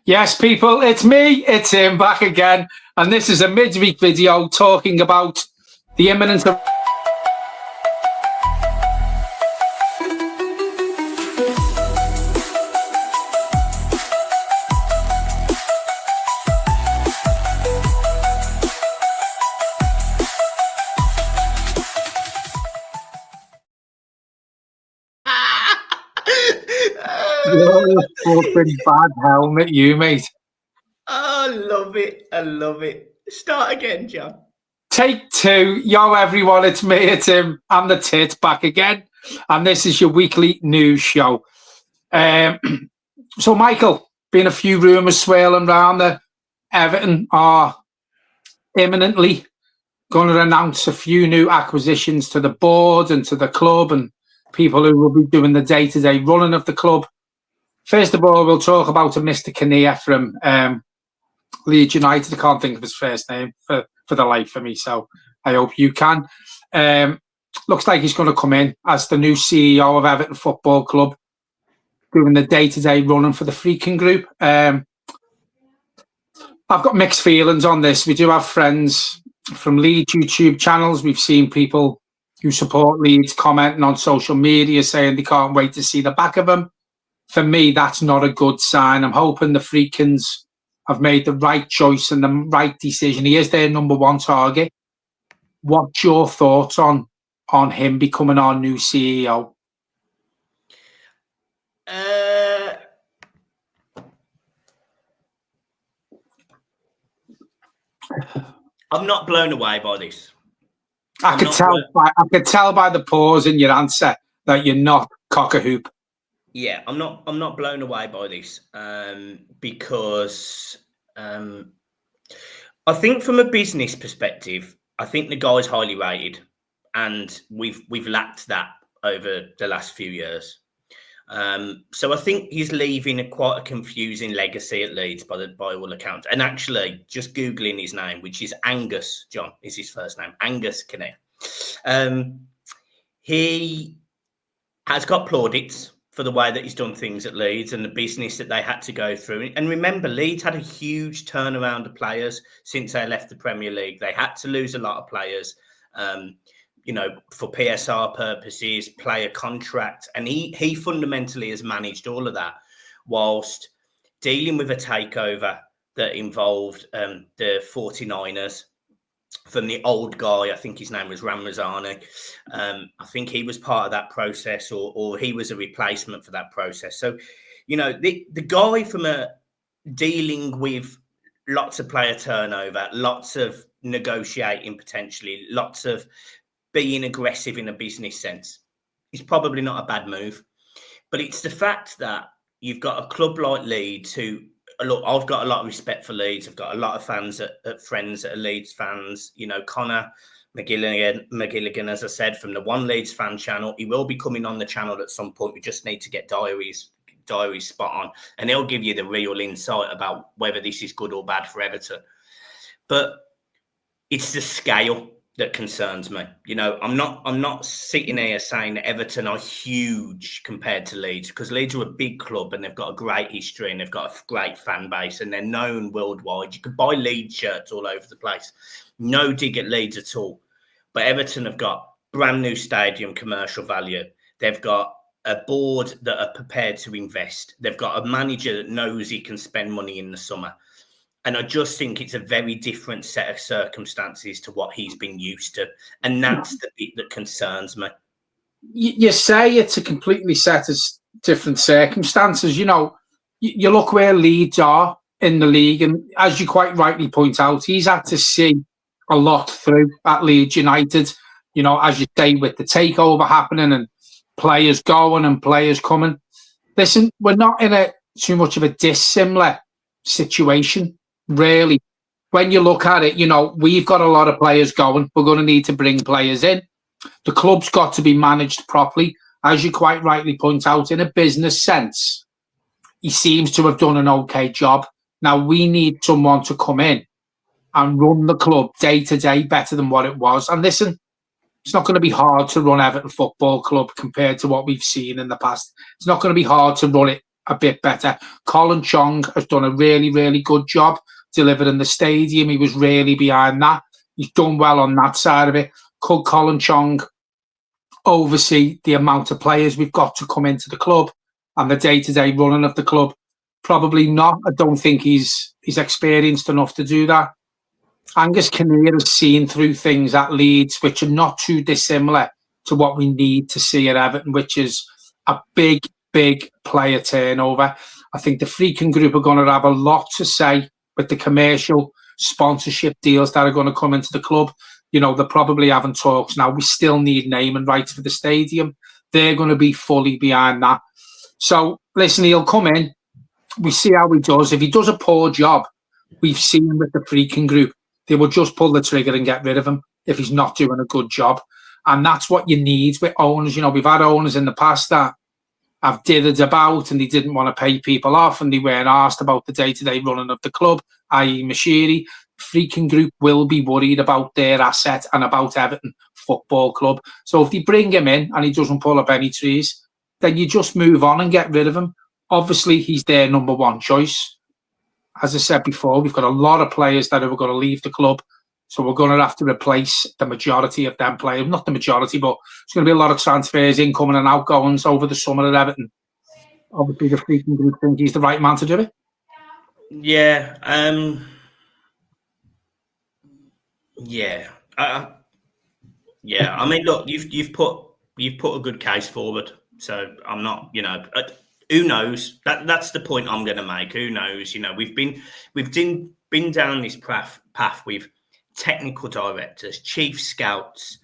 Yes, people, it's me, it's him, back again. And this is a midweek video talking about the imminent... You're a fucking bad helmet, you, mate. Oh, I love it. I love it. Start again, John. Take two. Yo, everyone, it's me, it's him. I'm the tit, back again. And this is your weekly news show. So, Michael, been a few rumours swirling around that Everton are imminently going to announce a few new acquisitions to the board and to the club and people who will be doing the day-to-day running of the club. First of all, we'll talk about a Mr. Kinnear from Leeds United. I can't think of his first name for the life of me, so I hope you can. Looks like he's going to come in as the new CEO of Everton Football Club, doing the day-to-day running for the Freaking Group. I've got mixed feelings on this. We do have friends from Leeds YouTube channels. We've seen people who support Leeds commenting on social media saying they can't wait to see the back of them. For me, that's not a good sign. I'm hoping the Freakins have made the right choice and the right decision. He is their number one target. What's your thoughts on him becoming our new CEO? I'm not blown away by this. I could tell by the pause in your answer that you're not cock-a-hoop. Yeah, I'm not blown away by this because I think from a business perspective, I think the guy's highly rated, and we've lacked that over the last few years. So I think he's leaving quite a confusing legacy at Leeds by all accounts. And actually, just Googling his name, which is Angus, John is his first name, Angus Kinnear. He has got plaudits for the way that he's done things at Leeds and the business that they had to go through. And remember, Leeds had a huge turnaround of players since they left the Premier League. They had to lose a lot of players, for PSR purposes, player contract. And he fundamentally has managed all of that whilst dealing with a takeover that involved the 49ers from the old guy. I think his name was Ramazani. I think he was part of that process, or he was a replacement for that process. So, the guy from dealing with lots of player turnover, lots of negotiating potentially, lots of being aggressive in a business sense, is probably not a bad move. But it's the fact that you've got a club like Leeds who, look, I've got a lot of respect for Leeds. I've got a lot of fans friends that are Leeds fans. Connor McGilligan, as I said, from the One Leeds fan channel. He will be coming on the channel at some point. We just need to get diaries spot on, and he'll give you the real insight about whether this is good or bad for Everton. But it's the scale that concerns me. I'm not sitting here saying that Everton are huge compared to Leeds, because Leeds are a big club and they've got a great history and they've got a great fan base and they're known worldwide. You could buy Leeds shirts all over the place. No dig at Leeds at all. But Everton have got brand new stadium, commercial value. They've got a board that are prepared to invest. They've got a manager that knows he can spend money in the summer. And I just think it's a very different set of circumstances to what he's been used to. And that's the bit that concerns me. You say it's a completely set of different circumstances. You look where Leeds are in the league. And as you quite rightly point out, he's had to see a lot through at Leeds United. As you say, with the takeover happening and players going and players coming. Listen, we're not in too much of a dissimilar situation. Really, when you look at it, we've got a lot of players going. We're going to need to bring players in. The club's got to be managed properly. As you quite rightly point out, in a business sense, he seems to have done an okay job. Now, we need someone to come in and run the club day to day better than what it was. And listen, it's not going to be hard to run Everton Football Club compared to what we've seen in the past. It's not going to be hard to run it a bit better. Colin Chong has done a really, really good job delivering the stadium. He was really behind that. He's done well on that side of it. Could Colin Chong oversee the amount of players we've got to come into the club and the day-to-day running of the club? Probably not. I don't think he's experienced enough to do that. Angus Kinnear has seen through things at Leeds which are not too dissimilar to what we need to see at Everton, which is a big, big player turnover. I think the Freaking Group are going to have a lot to say with the commercial sponsorship deals that are going to come into the club. You know, they're probably having talks now. We still need naming rights for the stadium. They're going to be fully behind that. So, listen, he'll come in. We see how he does. If he does a poor job, we've seen with the Freaking Group, they will just pull the trigger and get rid of him if he's not doing a good job. And that's what you need with owners. You know, we've had owners in the past that have dithered about and they didn't want to pay people off and they weren't asked about the day-to-day running of the club, i.e. Mashiri. Freaking Group will be worried about their asset and about Everton Football Club. So if they bring him in and he doesn't pull up any trees, then you just move on and get rid of him. Obviously, he's their number one choice. As I said before, we've got a lot of players that are going to leave the club. So we're going to have to replace the majority of them players. Not the majority, but there's going to be a lot of transfers, incoming and outgoings over the summer at Everton. Obviously, the Freaking Group think he's the right man to do it. Yeah. Yeah. Yeah. I mean, look, you've put a good case forward. So I'm not, you know, who knows? That's the point I'm going to make. Who knows? You know, we've been down this path with technical directors, chief scouts,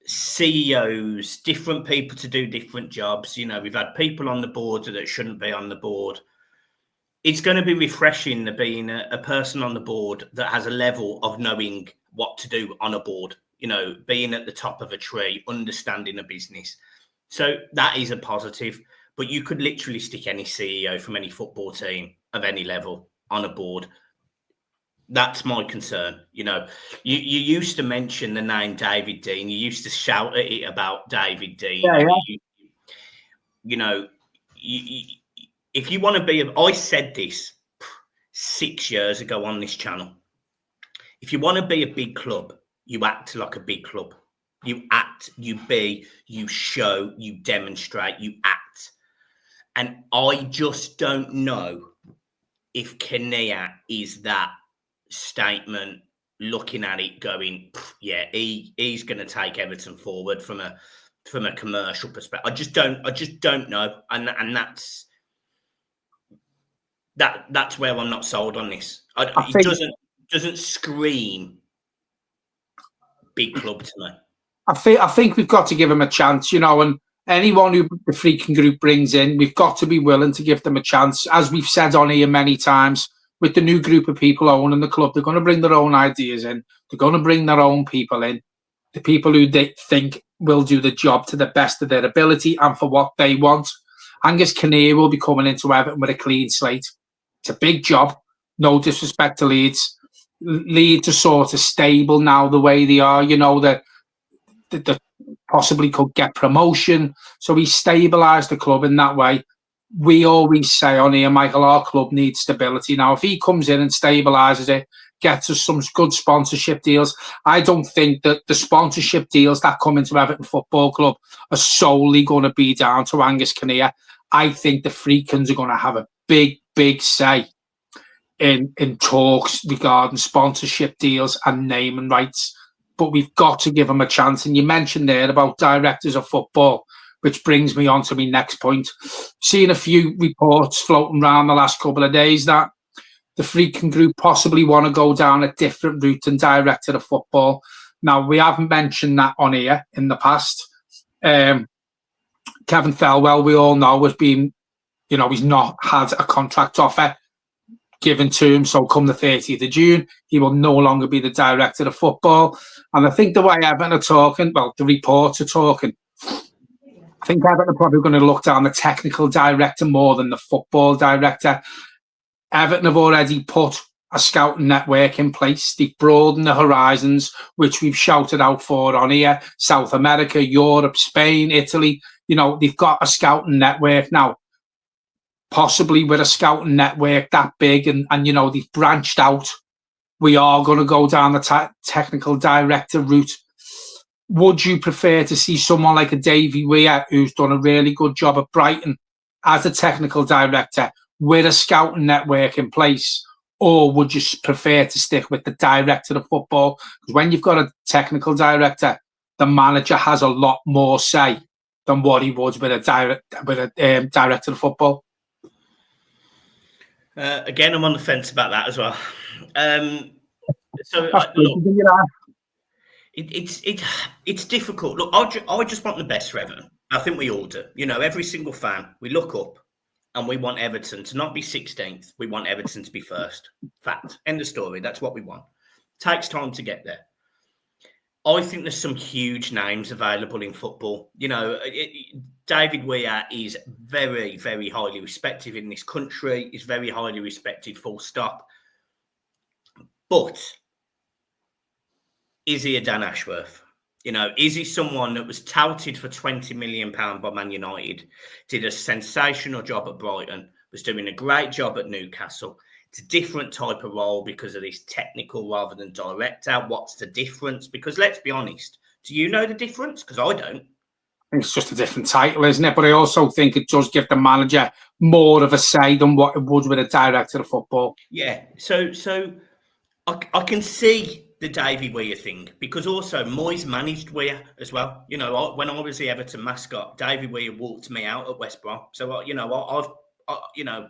CEOs, different people to do different jobs. You know, we've had people on the board that shouldn't be on the board. It's going to be refreshing to being a person on the board that has a level of knowing what to do on a board, you know, being at the top of a tree, understanding a business. So that is a positive, but you could literally stick any CEO from any football team of any level on a board. That's my concern. You know, you used to mention the name David Dein. You used to shout at it about David Dein. Yeah. You know, if you want to be, I said this 6 years ago on this channel. If you want to be a big club, you act like a big club. You act, you be, you show, you demonstrate, you act. And I just don't know if Kinnear is that statement, looking at it going, yeah, he's going to take Everton forward from a commercial perspective. I just don't know. And that's where I'm not sold on this. It doesn't scream big club to me. I think we've got to give him a chance, you know, and anyone who the Freaking Group brings in, we've got to be willing to give them a chance. As we've said on here many times, with the new group of people owning the club, they're going to bring their own ideas in. They're going to bring their own people in, the people who they think will do the job to the best of their ability and for what they want. Angus Kinnear will be coming into Everton with a clean slate. It's a big job. No disrespect to Leeds. Leeds are sort of stable now the way they are, you know, that possibly could get promotion. So he stabilised the club in that way. We always say on here, Michael, our club needs stability. Now, if he comes in and stabilises it, gets us some good sponsorship deals, I don't think that the sponsorship deals that come into Everton Football Club are solely going to be down to Angus Kinnear. I think the Freakins are going to have a big, big say in talks regarding sponsorship deals and naming rights. But we've got to give them a chance. And you mentioned there about directors of football, which brings me on to my next point. Seen a few reports floating around the last couple of days that the Freaking Group possibly want to go down a different route than director of football. Now, we haven't mentioned that on here in the past. Kevin Thelwell, we all know, has been, you know, he's not had a contract offer given to him. So come the 30th of June, he will no longer be the director of football. And I think the way Everton are talking, well, the reports are talking, I think Everton are probably going to look down the technical director more than the football director. Everton have already put a scouting network in place. They've broadened the horizons, which we've shouted out for on here. South America, Europe, Spain, Italy. You know, they've got a scouting network now. possibly with a scouting network that big and you know, they've branched out, we are going to go down the technical director route. Would you prefer to see someone like a Davy Weir, who's done a really good job at Brighton, as a technical director with a scouting network in place? Or would you prefer to stick with the director of football? Because when you've got a technical director, the manager has a lot more say than what he would with a director of football. Again, I'm on the fence about that as well. It's difficult. Look, I just want the best for Everton. I think we all do. You know, every single fan, we look up and we want Everton to not be 16th. We want Everton to be first. Fact. End of story. That's what we want. Takes time to get there. I think there's some huge names available in football. You know, David Weir is very, very highly respected in this country. He's very highly respected, full stop. But is he a Dan Ashworth? You know, is he someone that was touted for £20 million by Man United, did a sensational job at Brighton, was doing a great job at Newcastle? It's a different type of role because of this technical rather than director. What's the difference? Because let's be honest, do you know the difference? Because I don't. It's just a different title, isn't it? But I also think it does give the manager more of a say than what it would with a director of football. Yeah, so I can see the Davy Weir thing, because also Moyes managed Weir as well. You know, when I was the Everton mascot, Davy Weir walked me out at West Brom. So, you know,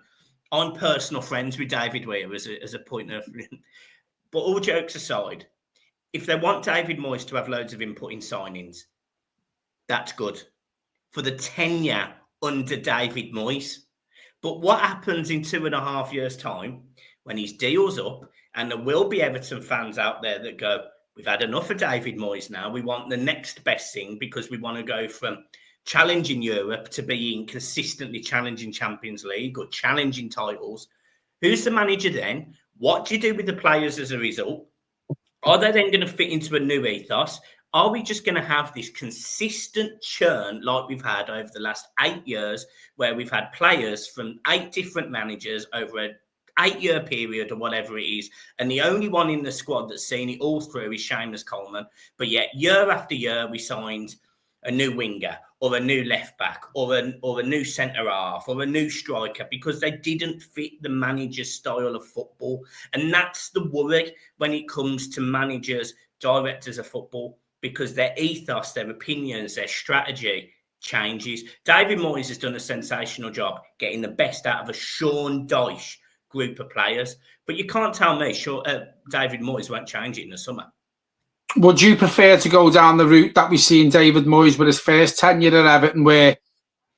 I'm personal friends with David Weir as a point of... But all jokes aside, if they want David Moyes to have loads of input in signings, that's good for the tenure under David Moyes. But what happens in 2.5 years' time when his deal's up, and there will be Everton fans out there that go, we've had enough of David Moyes now. We want the next best thing because we want to go from challenging Europe to being consistently challenging Champions League or challenging titles. Who's the manager then? What do you do with the players as a result? Are they then going to fit into a new ethos? Are we just going to have this consistent churn like we've had over the last 8 years, where we've had players from 8 different managers over an 8-year period or whatever it is, and the only one in the squad that's seen it all through is Seamus Coleman, but yet year after year we signed a new winger or a new left back or a new centre half or a new striker because they didn't fit the manager's style of football. And that's the worry when it comes to managers, directors of football, because their ethos, their opinions, their strategy changes. David Moyes has done a sensational job getting the best out of a Sean Dyche group of players, but you can't tell me David Moyes won't change it in the summer. Would you prefer to go down the route that we see in David Moyes with his first tenure at Everton, where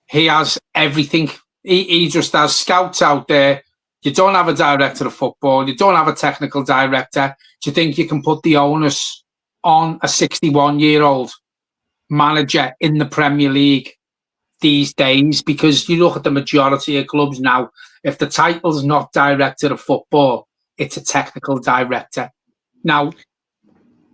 he has everything? He just has scouts out there. You don't have a director of football. You don't have a technical director. Do you think you can put the onus on a 61-year-old manager in the Premier League these days? Because you look at the majority of clubs now, if the title's not director of football, it's a technical director. Now,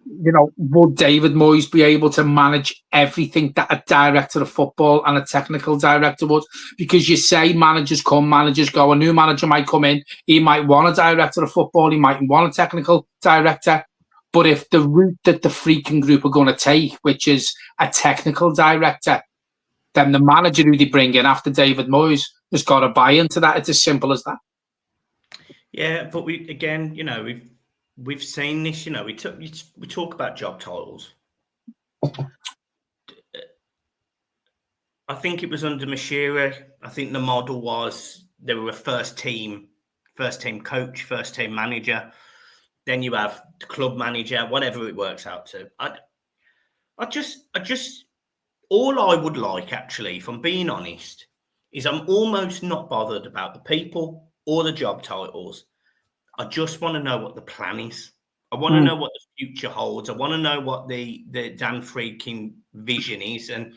you know, would David Moyes be able to manage everything that a director of football and a technical director would? Because you say managers come, managers go. A new manager might come in. He might want a director of football. He might want a technical director. But if the route that the freaking group are going to take, which is a technical director, then the manager who they bring in after David Moyes has got to buy into that. It's as simple as that. Yeah, but we've seen this. You know, we talk about job titles. I think it was under Mashira. I think the model was there were a first team coach, first team manager. Then you have the club manager, whatever it works out to. I just all I would like, actually, if I'm being honest, is I'm almost not bothered about the people or the job titles. I just want to know what the plan is. I want to know what the future holds. I want to know what the Dan freaking vision is. And,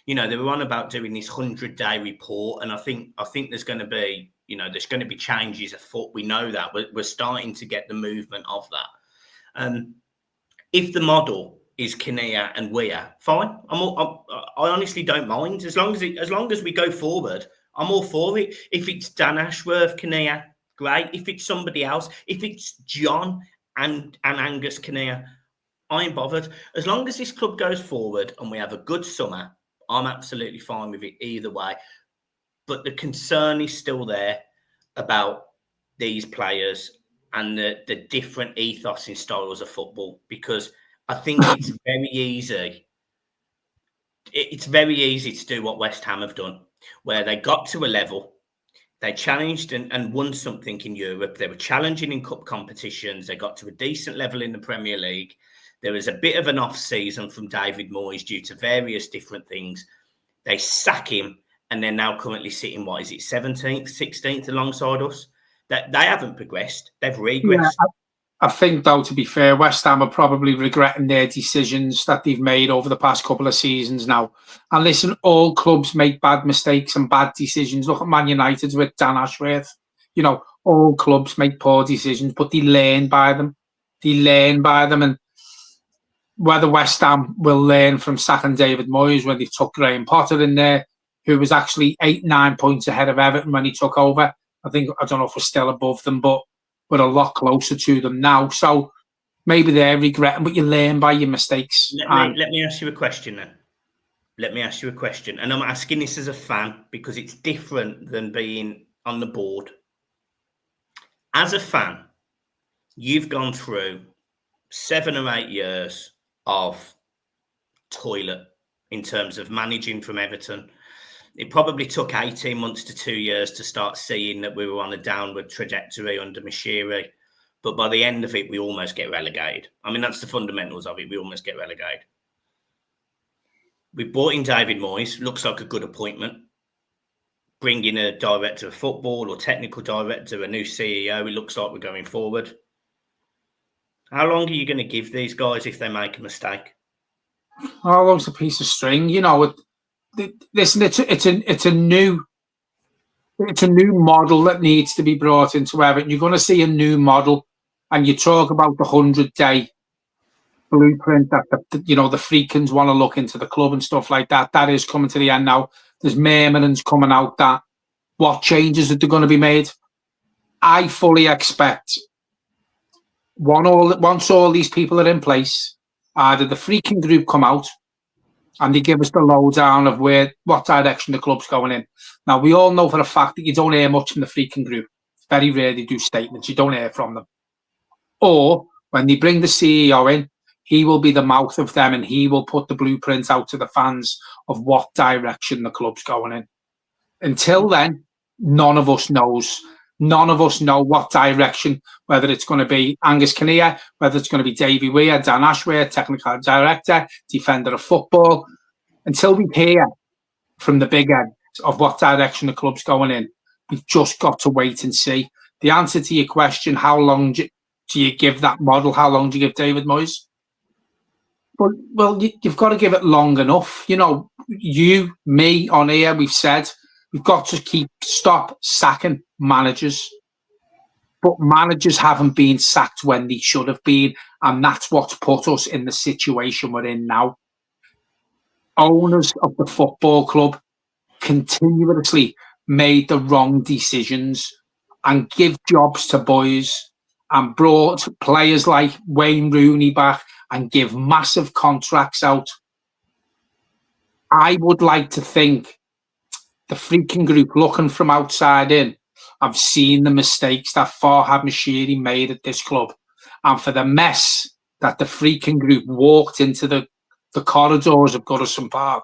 you know, they were on about doing this 100-day report. And I think there's going to be, you know, there's going to be changes afoot. We know that. We're starting to get the movement of that. If the model is Kinnear and Weir, fine. I honestly don't mind. As long as we go forward, I'm all for it. If it's Dan Ashworth, Kinnear, great. If it's somebody else, if it's John and Angus Kinnear, I ain't bothered. As long as this club goes forward and we have a good summer, I'm absolutely fine with it either way. But the concern is still there about these players and the different ethos and styles of football, because I think it's very easy. It's very easy to do what West Ham have done, where they got to a level, they challenged and won something in Europe. They were challenging in cup competitions. They got to a decent level in the Premier League. There was a bit of an off-season from David Moyes due to various different things. They sack him, and they're now currently sitting, 17th, 16th alongside us. That they haven't progressed. They've regressed. Yeah, I think, though, to be fair, West Ham are probably regretting their decisions that they've made over the past couple of seasons now. And listen, all clubs make bad mistakes and bad decisions. Look at Man United with Dan Ashworth. All clubs make poor decisions, but they learn by them. And whether West Ham will learn from sacking David Moyes when they took Graham Potter in there, who was actually 8-9 points ahead of Everton when he took over. I don't know if we're still above them, but we're a lot closer to them now. So maybe they're regretting, but you learn by your mistakes. Let me ask you a question then. And I'm asking this as a fan because it's different than being on the board. As a fan, you've gone through 7 or 8 years of toilet in terms of managing from Everton. It probably took 18 months to 2 years to start seeing that we were on a downward trajectory under Mashiri. But by the end of it, we almost get relegated. I mean, that's the fundamentals of it. We almost get relegated. We brought in David Moyes. Looks like a good appointment. Bring in a director of football or technical director, a new CEO. It looks like we're going forward. How long are you going to give these guys if they make a mistake? How long's a piece of string? Listen, it's a new model that needs to be brought into Everton. You're going to see a new model, and you talk about the 100-day blueprint that the Freakins want to look into the club and stuff like that. That is coming to the end now. There's murmurings coming out that what changes are going to be made. I fully expect once all these people are in place, either the Freaking group come out and they give us the lowdown of what direction the club's going in. Now, we all know for a fact that you don't hear much from the Freaking group. It's very rare they do statements. You don't hear from them. Or when they bring the CEO in, he will be the mouth of them and he will put the blueprint out to the fans of what direction the club's going in. Until then, none of us knows. None of us know what direction, whether it's going to be Angus Kinnear, whether it's going to be Davy Weir, Dan Ashworth, technical director, defender of football. Until we hear from the big end of what direction the club's going in, we've just got to wait and see. The answer to your question, how long do you give that model? How long do you give David Moyes? Well, you've got to give it long enough. You, me, on here, we've said we've got to stop sacking managers. But managers haven't been sacked when they should have been, and that's what's put us in the situation we're in now. Owners of the football club continuously made the wrong decisions and give jobs to boys and brought players like Wayne Rooney back and give massive contracts out. I would like to think the Freaking group, looking from outside in, I've seen the mistakes that Farhad Mashiri made at this club, and for the mess that the Freaking group walked into the corridors of Goodison Park,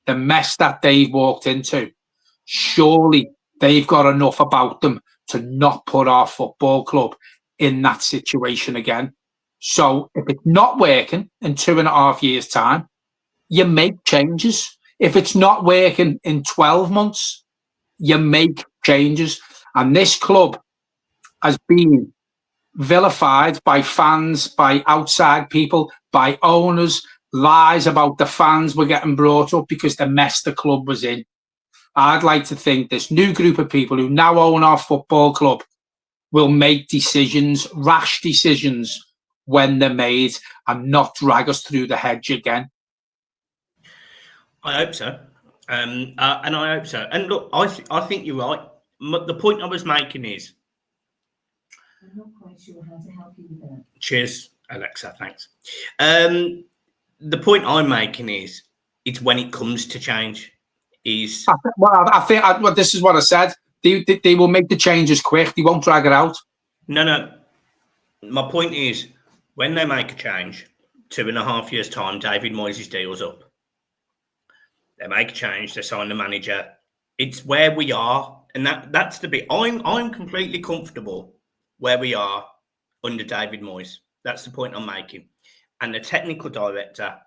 the mess that they've walked into, surely they've got enough about them to not put our football club in that situation again. So if it's not working in 2.5 years' time, you make changes. If it's not working in 12 months, you make changes. And this club has been vilified by fans, by outside people, by owners. Lies about the fans were getting brought up because the mess the club was in. I'd like to think this new group of people who now own our football club will make decisions, rash decisions, when they're made, and not drag us through the hedge again. I hope so. And I hope so. And look, I think you're right. The point I was making is, I'm not quite sure how to help you with that. Cheers, Alexa. Thanks. The point I'm making is, it's when it comes to change. I think this is what I said. They will make the changes quick. They won't drag it out. No. My point is, when they make a change, 2.5 years' time, David Moyes' deal's up. They make a change. They sign the manager. It's where we are, and that's the bit. I'm completely comfortable where we are under David Moyes. That's the point I'm making. And the technical director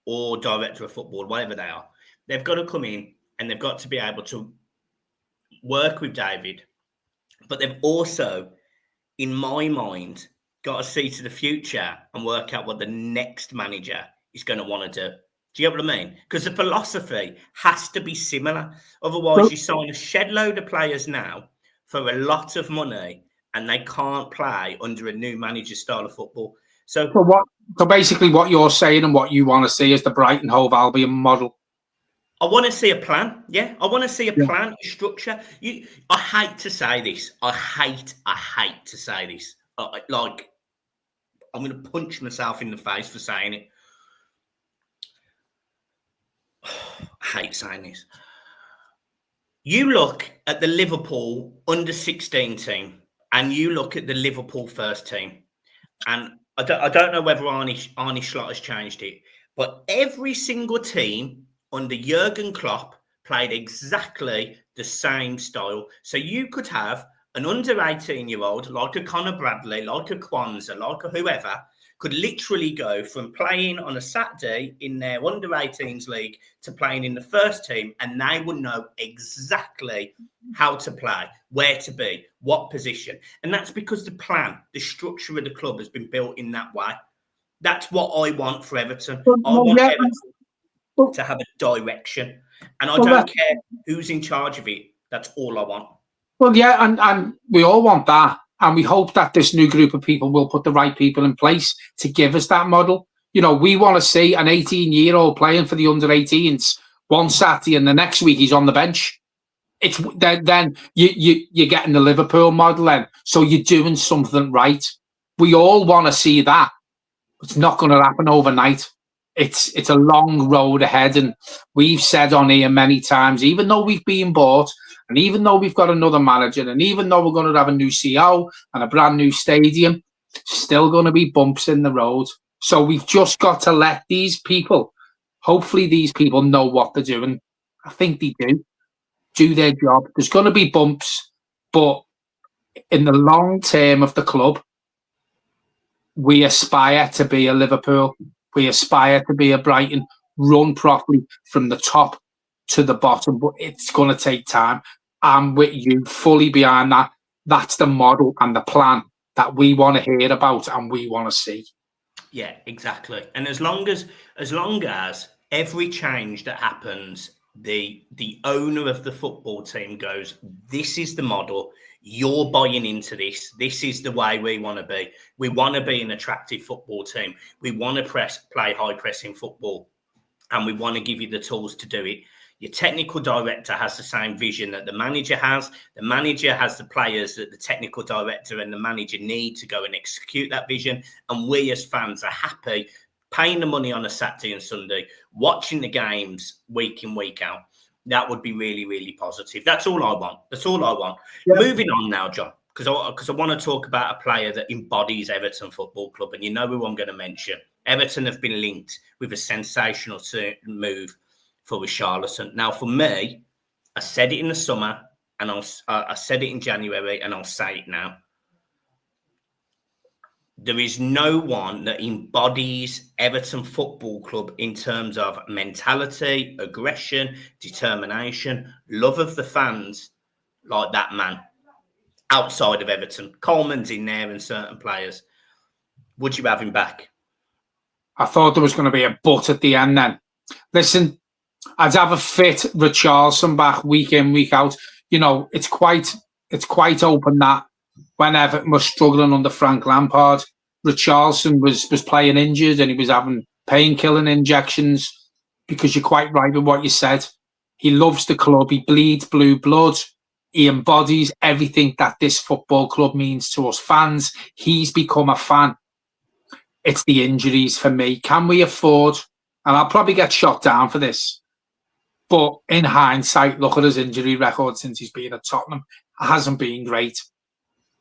or director of football, whatever they are, they've got to come in and they've got to be able to work with David. But they've also, in my mind, got to see to the future and work out what the next manager is going to want to do. Do you get what I mean? Because the philosophy has to be similar. Otherwise, you sign a shed load of players now for a lot of money and they can't play under a new manager's style of football. So basically what you're saying and what you want to see is the Brighton Hove Albion model. I want to see a plan. Yeah, I want to see a plan, a structure. I hate to say this. I hate to say this. Like, I'm going to punch myself in the face for saying it. I hate saying this. You look at the Liverpool under-16 team and you look at the Liverpool first team, and I don't know whether Arne Slot has changed it, but every single team under Jurgen Klopp played exactly the same style. So you could have an under-18-year-old like a Conor Bradley, like a Kwanzaa, like a whoever, could literally go from playing on a Saturday in their under-18s league to playing in the first team, and they would know exactly how to play, where to be, what position. And that's because the plan, the structure of the club has been built in that way. That's what I want for Everton. I want Everton to have a direction. And I don't care who's in charge of it. That's all I want. Well, yeah, and we all want that. And we hope that this new group of people will put the right people in place to give us that model. You know, we want to see an 18-year-old playing for the under-18s one Saturday and the next week he's on the bench. It's then you're getting the Liverpool model then. So you're doing something right. We all want to see that. It's not going to happen overnight. It's a long road ahead. And we've said on here many times, even though we've been bought, and even though we've got another manager, and even though we're going to have a new CEO and a brand new stadium, still going to be bumps in the road. So we've just got to let these people, hopefully these people know what they're doing. I think they do their job. There's going to be bumps, but in the long term of the club, we aspire to be a Liverpool. We aspire to be a Brighton, run properly from the top to the bottom, but it's going to take time. I'm with you fully behind that. That's the model and the plan that we want to hear about and we want to see. Yeah, exactly. And as long as every change that happens, the owner of the football team goes, this is the model, you're buying into this, this is the way we want to be. We want to be an attractive football team. We want to play high pressing football, and we want to give you the tools to do it. Your technical director has the same vision that the manager has. The manager has the players that the technical director and the manager need to go and execute that vision. And we as fans are happy paying the money on a Saturday and Sunday, watching the games week in, week out. That would be really, really positive. That's all I want. That's all I want. Yeah. Moving on now, John, because I want to talk about a player that embodies Everton Football Club. And you know who I'm going to mention. Everton have been linked with a sensational move for Richarlison. Now, for me, I said it in the summer, and I said it in January, and I'll say it now. There is no one that embodies Everton Football Club in terms of mentality, aggression, determination, love of the fans like that man outside of Everton. Coleman's in there and certain players. Would you have him back? I thought there was going to be a but at the end then. Listen, I'd have a fit Richarlison back week in, week out. You know, it's quite open that when Everton was struggling under Frank Lampard, Richarlison was playing injured and he was having painkilling injections, because you're quite right with what you said. He loves the club. He bleeds blue blood. He embodies everything that this football club means to us fans. He's become a fan. It's the injuries for me. Can we afford, and I'll probably get shot down for this, but in hindsight, look at his injury record since he's been at Tottenham. It hasn't been great.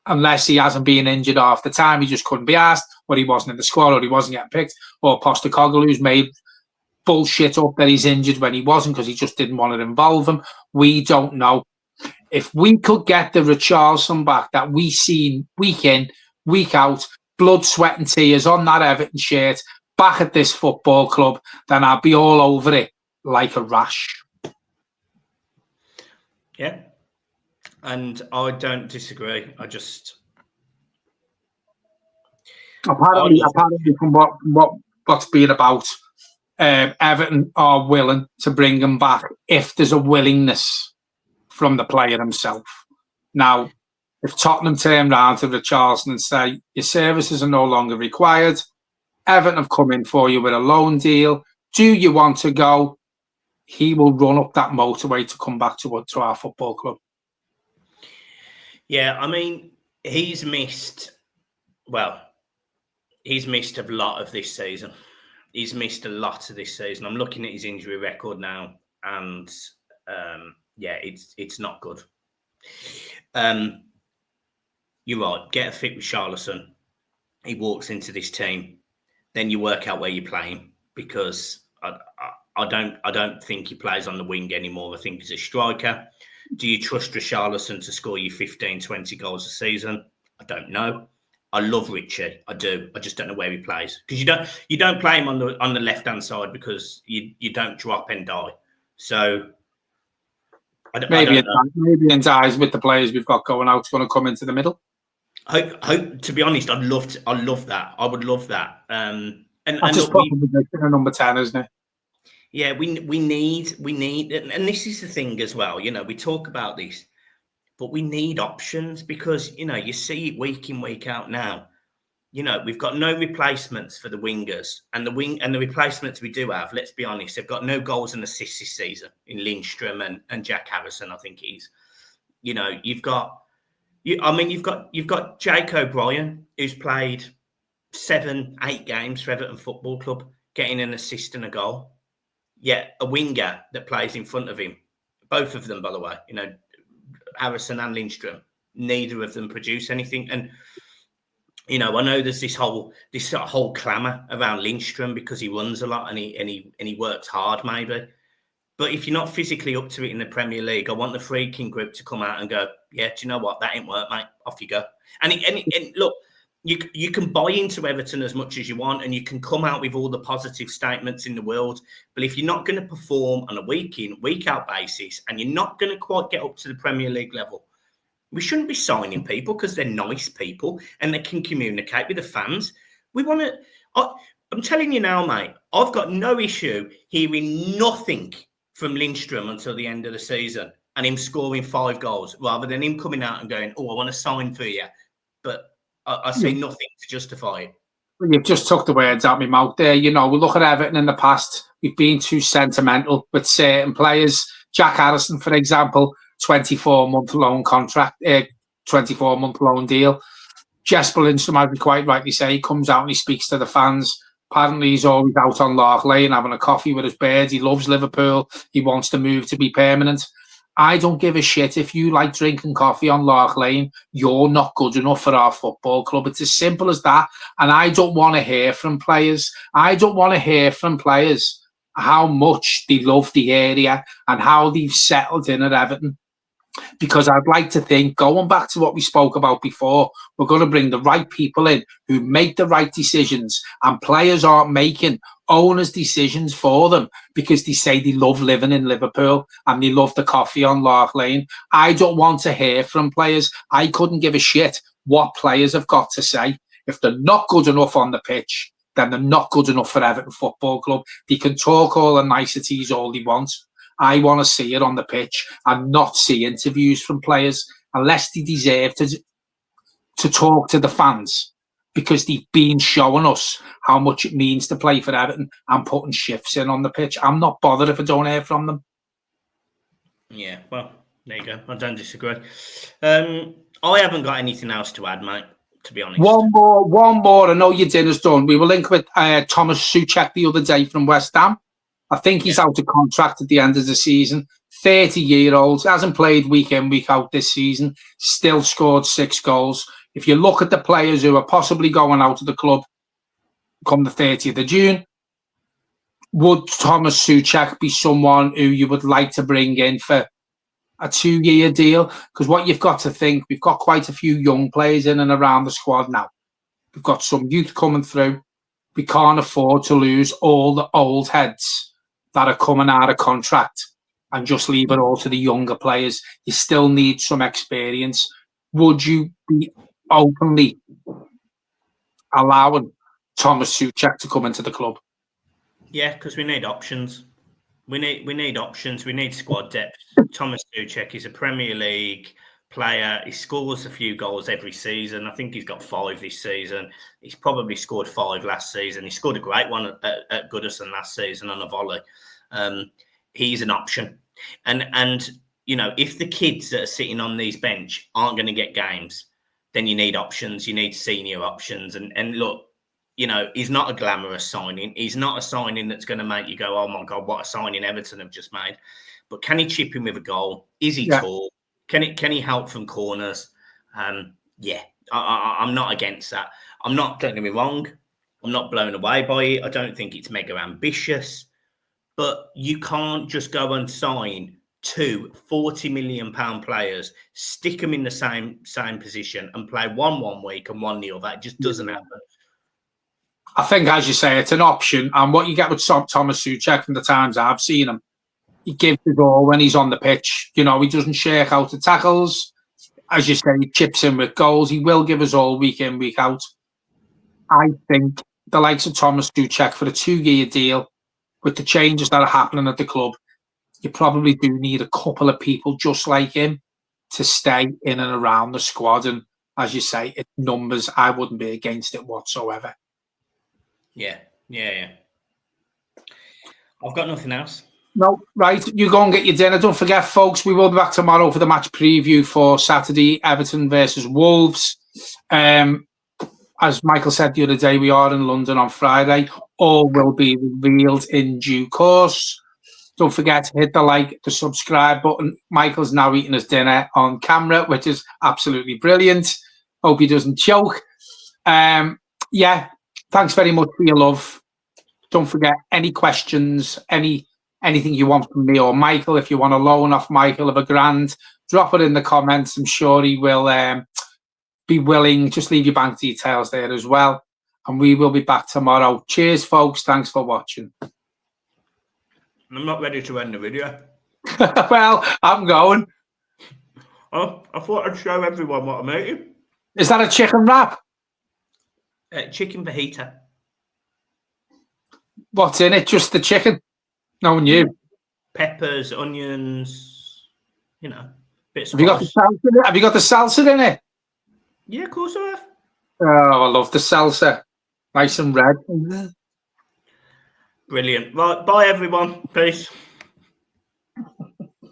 Unless he hasn't been injured half the time, he just couldn't be asked, or he wasn't in the squad, or he wasn't getting picked, or Postecoglou's made bullshit up that he's injured when he wasn't because he just didn't want to involve him. We don't know. If we could get the Richarlison back that we see week in, week out, blood, sweat and tears on that Everton shirt, back at this football club, then I'll be all over it like a rash. Yeah. And I don't disagree. Apparently from what's been about, Everton are willing to bring him back if there's a willingness from the player himself. Now, if Tottenham turn round to Richarlison and say, your services are no longer required, Everton have come in for you with a loan deal, do you want to go? He will run up that motorway to come back to our football club. Yeah, I mean, he's missed a lot of this season. He's missed a lot of this season. I'm looking at his injury record now, and it's not good. You're right. Get a fit with Richarlison. He walks into this team, then you work out where you play him, because I don't think he plays on the wing anymore. I think he's a striker. Do you trust Richarlison to score you 15, 20 goals a season? I don't know. I love Richie. I do. I just don't know where he plays, because you don't play him on the left hand side because you don't drop and die. So maybe in ties with the players we've got going out, it's going to come into the middle. To be honest, I love that. I would love that. And just probably a number 10, isn't it? Yeah, we need, and this is the thing as well. You know, we talk about this, but we need options, because you see it week in, week out now. We've got no replacements for the wingers, and the replacements we do have, let's be honest, they've got no goals and assists this season in Lindstrom and Jack Harrison, I think he's. You've got Jake O'Brien, who's played 7-8 games for Everton Football Club, getting an assist and a goal. Yet a winger that plays in front of him, both of them, by the way, Harrison and Lindstrom, neither of them produce anything. And I know there's this whole clamour around Lindstrom because he runs a lot and he works hard, maybe. But if you're not physically up to it in the Premier League, I want the freaking group to come out and go, yeah, do you know what? That ain't work, mate. Off you go. And look, you can buy into Everton as much as you want, and you can come out with all the positive statements in the world. But if you're not going to perform on a week in, week out basis, and you're not going to quite get up to the Premier League level, we shouldn't be signing people because they're nice people and they can communicate with the fans. We want to. I'm telling you now, mate, I've got no issue hearing nothing from Lindstrom until the end of the season and him scoring 5 goals, rather than him coming out and going, oh, I want to sign for you. But I see nothing to justify it. Well, you've just took the words out of my mouth there. We look at Everton in the past. We've been too sentimental with certain players. Jack Harrison, for example, 24-month loan contract, 24-month loan deal. Jesper Lindstrom, as we quite rightly say, he comes out and he speaks to the fans. Apparently, he's always out on Lark Lane having a coffee with his birds. He loves Liverpool. He wants to move to be permanent. I don't give a shit if you like drinking coffee on Lark Lane. You're not good enough for our football club. It's as simple as that. And I don't want to hear from players. I don't want to hear from players how much they love the area and how they've settled in at Everton. Because I'd like to think, going back to what we spoke about before, we're going to bring the right people in who make the right decisions, and players aren't making owners' decisions for them because they say they love living in Liverpool and they love the coffee on Lark Lane. I don't want to hear from players. I couldn't give a shit what players have got to say. If they're not good enough on the pitch, then they're not good enough for Everton Football Club. They can talk all the niceties all they want. I want to see it on the pitch and not see interviews from players unless they deserve to talk to the fans, because they've been showing us how much it means to play for Everton and putting shifts in on the pitch. I'm not bothered if I don't hear from them. Yeah, well, there you go. I don't disagree. I haven't got anything else to add, mate, to be honest. One more. I know your dinner's done. We were linked with Thomas Souček the other day from West Ham. I think he's out of contract at the end of the season. 30-year-old, hasn't played week in, week out this season, still scored 6 goals. If you look at the players who are possibly going out of the club come the 30th of June, would Thomas Souček be someone who you would like to bring in for a 2-year deal? Because what you've got to think, we've got quite a few young players in and around the squad now. We've got some youth coming through. We can't afford to lose all the old heads that are coming out of contract and just leave it all to the younger players. You still need some experience. Would you be openly allowing Thomas Souček to come into the club? Yeah, because we need options. We need options. We need squad depth. Thomas Souček is a Premier League player. He scores a few goals every season. I think he's got 5 this season. He's probably scored 5 last season. He scored a great one at Goodison last season on a volley. He's an option. And you know, if the kids that are sitting on these bench aren't going to get games, then you need options. You need senior options. And look, you know, he's not a glamorous signing. He's not a signing that's going to make you go, oh, my God, what a signing Everton have just made. But can he chip in with a goal? Is he tall? Can he help from corners? Yeah, I'm not against that. Don't get me wrong, I'm not blown away by it. I don't think it's mega ambitious. But you can't just go and sign 2 £40 million players, stick them in the same position and play one week and one the other. It just doesn't happen. I think, as you say, it's an option. And what you get with Thomas Souček from the times I've seen him, he gives it all when he's on the pitch. You know, he doesn't shake out the tackles. As you say, he chips in with goals. He will give us all week in, week out. I think the likes of Thomas Souček for a 2-year deal, with the changes that are happening at the club, you probably do need a couple of people just like him to stay in and around the squad. And as you say, it's numbers. I wouldn't be against it whatsoever. Yeah. I've got nothing else. No, right. You go and get your dinner. Don't forget, folks, we will be back tomorrow for the match preview for Saturday, Everton versus Wolves. As Michael said the other day, we are in London on Friday. All will be revealed in due course. Don't forget to hit the like, the subscribe button. Michael's now eating his dinner on camera, which is absolutely brilliant. Hope he doesn't choke. Yeah, thanks very much for your love. Don't forget, any questions, anything you want from me or Michael, if you want to loan off Michael of £1,000, drop it in the comments. I'm sure he will be willing. Just leave your bank details there as well. And we will be back tomorrow. Cheers, folks. Thanks for watching. I'm not ready to end the video. Well, I'm going. Oh, I thought I'd show everyone what I'm eating. Is that a chicken wrap? Chicken fajita. What's in it? Just the chicken? No one knew. Peppers, onions, you know, bits of Have you got the salsa in it? Have you got the salsa in it? Yeah, of course I have. Oh, I love the salsa. Nice and red. Brilliant. Right, bye everyone. Peace.